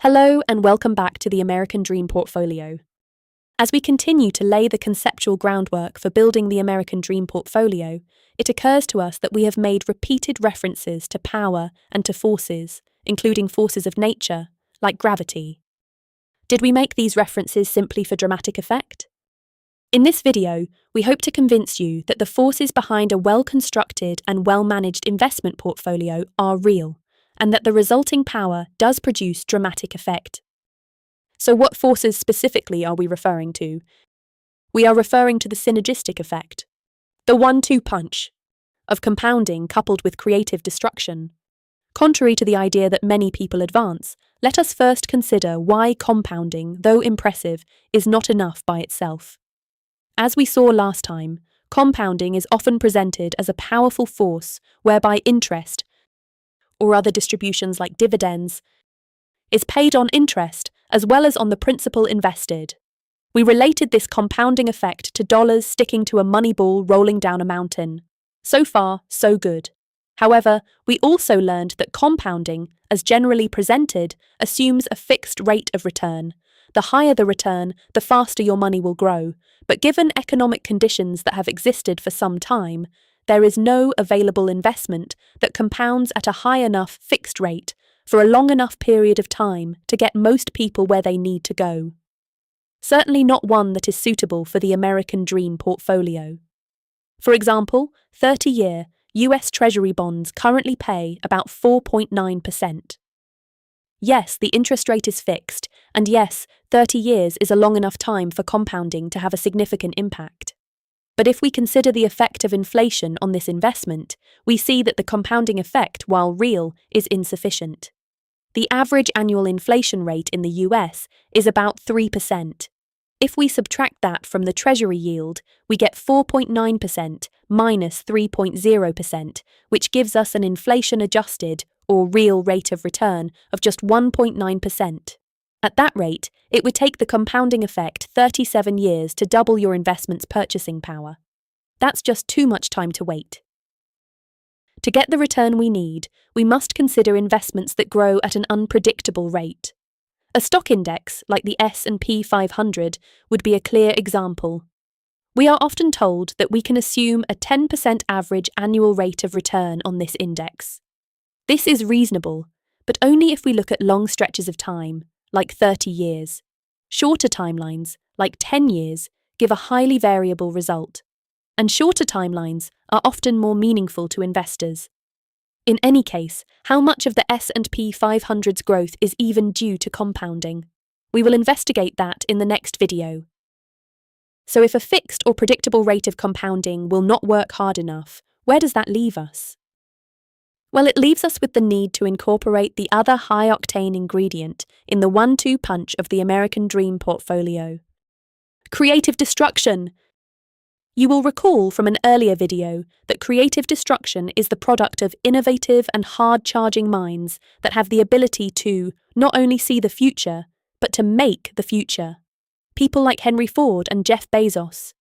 Hello and welcome back to the American Dream Portfolio. As we continue to lay the conceptual groundwork for building the American Dream Portfolio, it occurs to us that we have made repeated references to power and to forces, including forces of nature, like gravity. Did we make these references simply for dramatic effect? In this video, we hope to convince you that the forces behind a well-constructed and well-managed investment portfolio are real, and that the resulting power does produce dramatic effect. So what forces specifically are we referring to? We are referring to the synergistic effect, the 1-2 punch, of compounding coupled with creative destruction. Contrary to the idea that many people advance, let us first consider why compounding, though impressive, is not enough by itself. As we saw last time, compounding is often presented as a powerful force whereby interest, or other distributions like dividends, is paid on interest as well as on the principal invested. We related this compounding effect to dollars sticking to a money ball rolling down a mountain. So far, so good. However, we also learned that compounding, as generally presented, assumes a fixed rate of return. The higher the return, the faster your money will grow. But given economic conditions that have existed for some time, there is no available investment that compounds at a high enough fixed rate for a long enough period of time to get most people where they need to go. Certainly not one that is suitable for the American Dream portfolio. For example, 30-year US Treasury bonds currently pay about 4.9%. Yes, the interest rate is fixed, and yes, 30 years is a long enough time for compounding to have a significant impact. But if we consider the effect of inflation on this investment, we see that the compounding effect, while real, is insufficient. The average annual inflation rate in the US is about 3%. If we subtract that from the Treasury yield, we get 4.9% minus 3.0%, which gives us an inflation-adjusted, or real rate of return of just 1.9%. At that rate, it would take the compounding effect 37 years to double your investment's purchasing power. That's just too much time to wait. To get the return we need, we must consider investments that grow at an unpredictable rate. A stock index, like the S&P 500, would be a clear example. We are often told that we can assume a 10% average annual rate of return on this index. This is reasonable, but only if we look at long stretches of time, like 30 years. Shorter timelines, like 10 years, give a highly variable result, and shorter timelines are often more meaningful to investors. In any case, how much of the S&P 500's growth is even due to compounding? We will investigate that in the next video. So if a fixed or predictable rate of compounding will not work hard enough, where does that leave us? Well, it leaves us with the need to incorporate the other high-octane ingredient in the 1-2 punch of the American Dream portfolio: creative destruction. You will recall from an earlier video that creative destruction is the product of innovative and hard-charging minds that have the ability to not only see the future, but to make the future. People like Henry Ford and Jeff Bezos.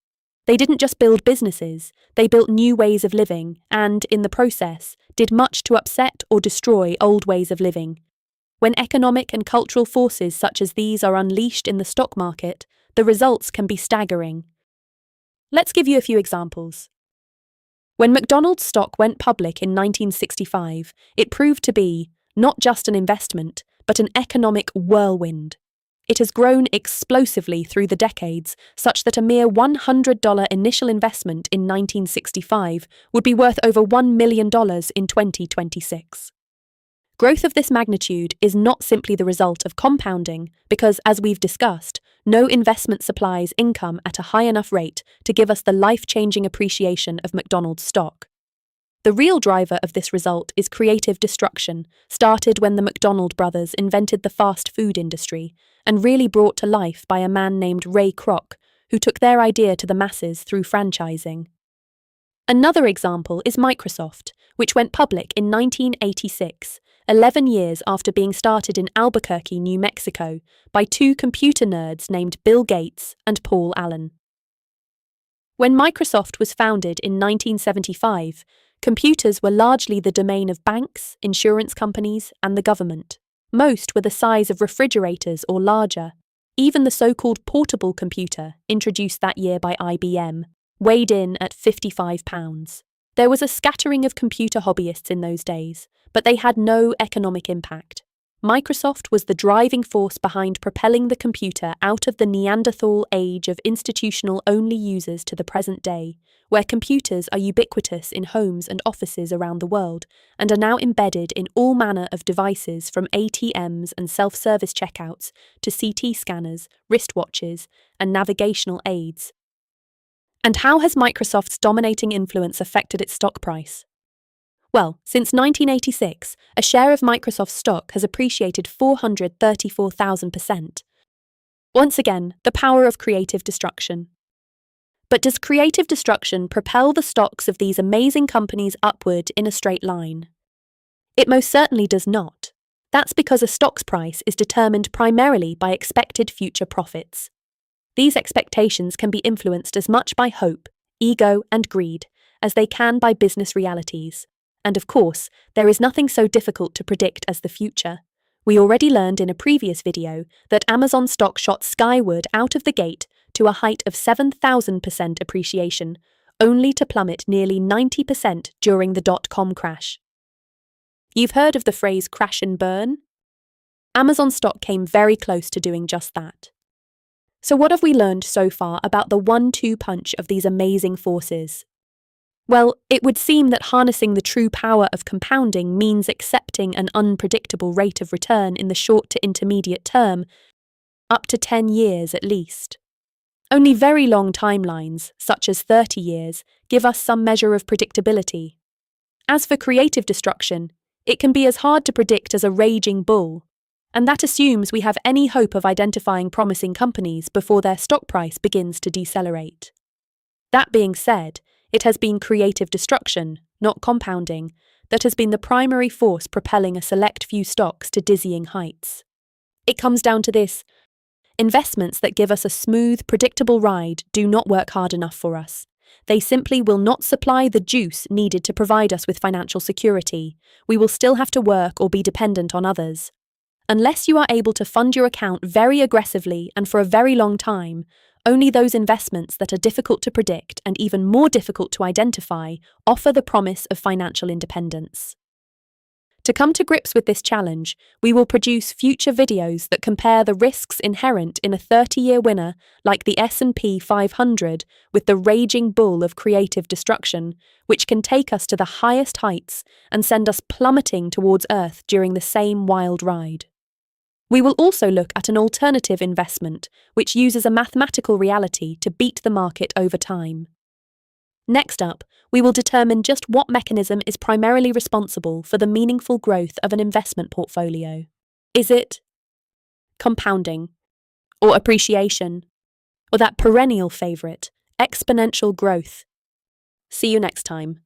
They didn't just build businesses, they built new ways of living and, in the process, did much to upset or destroy old ways of living. When economic and cultural forces such as these are unleashed in the stock market, the results can be staggering. Let's give you a few examples. When McDonald's stock went public in 1965, it proved to be not just an investment, but an economic whirlwind. It has grown explosively through the decades, such that a mere $100 initial investment in 1965 would be worth over $1 million in 2026. Growth of this magnitude is not simply the result of compounding, because, as we've discussed, no investment supplies income at a high enough rate to give us the life-changing appreciation of McDonald's stock. The real driver of this result is creative destruction, started when the McDonald brothers invented the fast food industry, and really brought to life by a man named Ray Kroc, who took their idea to the masses through franchising. Another example is Microsoft, which went public in 1986, 11 years after being started in Albuquerque, New Mexico, by two computer nerds named Bill Gates and Paul Allen. When Microsoft was founded in 1975, computers were largely the domain of banks, insurance companies, and the government. Most were the size of refrigerators or larger. Even the so-called portable computer, introduced that year by IBM, weighed in at 55 pounds. There was a scattering of computer hobbyists in those days, but they had no economic impact. Microsoft was the driving force behind propelling the computer out of the Neanderthal age of institutional-only users to the present day, where computers are ubiquitous in homes and offices around the world and are now embedded in all manner of devices from ATMs and self-service checkouts to CT scanners, wristwatches, and navigational aids. And how has Microsoft's dominating influence affected its stock price? Well, since 1986, a share of Microsoft's stock has appreciated 434,000%. Once again, the power of creative destruction. But does creative destruction propel the stocks of these amazing companies upward in a straight line? It most certainly does not. That's because a stock's price is determined primarily by expected future profits. These expectations can be influenced as much by hope, ego, and greed as they can by business realities. And of course, there is nothing so difficult to predict as the future. We already learned in a previous video that Amazon stock shot skyward out of the gate to a height of 7,000% appreciation, only to plummet nearly 90% during the dot-com crash. You've heard of the phrase crash and burn? Amazon stock came very close to doing just that. So what have we learned so far about the 1-2 punch of these amazing forces? Well, it would seem that harnessing the true power of compounding means accepting an unpredictable rate of return in the short to intermediate term, up to 10 years at least. Only very long timelines, such as 30 years, give us some measure of predictability. As for creative destruction, it can be as hard to predict as a raging bull, and that assumes we have any hope of identifying promising companies before their stock price begins to decelerate. That being said, it has been creative destruction, not compounding, that has been the primary force propelling a select few stocks to dizzying heights. It comes down to this: investments that give us a smooth, predictable ride do not work hard enough for us. They simply will not supply the juice needed to provide us with financial security. We will still have to work or be dependent on others. Unless you are able to fund your account very aggressively and for a very long time, only those investments that are difficult to predict and even more difficult to identify offer the promise of financial independence. To come to grips with this challenge, we will produce future videos that compare the risks inherent in a 30-year winner like the S&P 500 with the raging bull of creative destruction, which can take us to the highest heights and send us plummeting towards Earth during the same wild ride. We will also look at an alternative investment which uses a mathematical reality to beat the market over time. Next up, we will determine just what mechanism is primarily responsible for the meaningful growth of an investment portfolio. Is it compounding, or appreciation, or that perennial favorite, exponential growth? See you next time.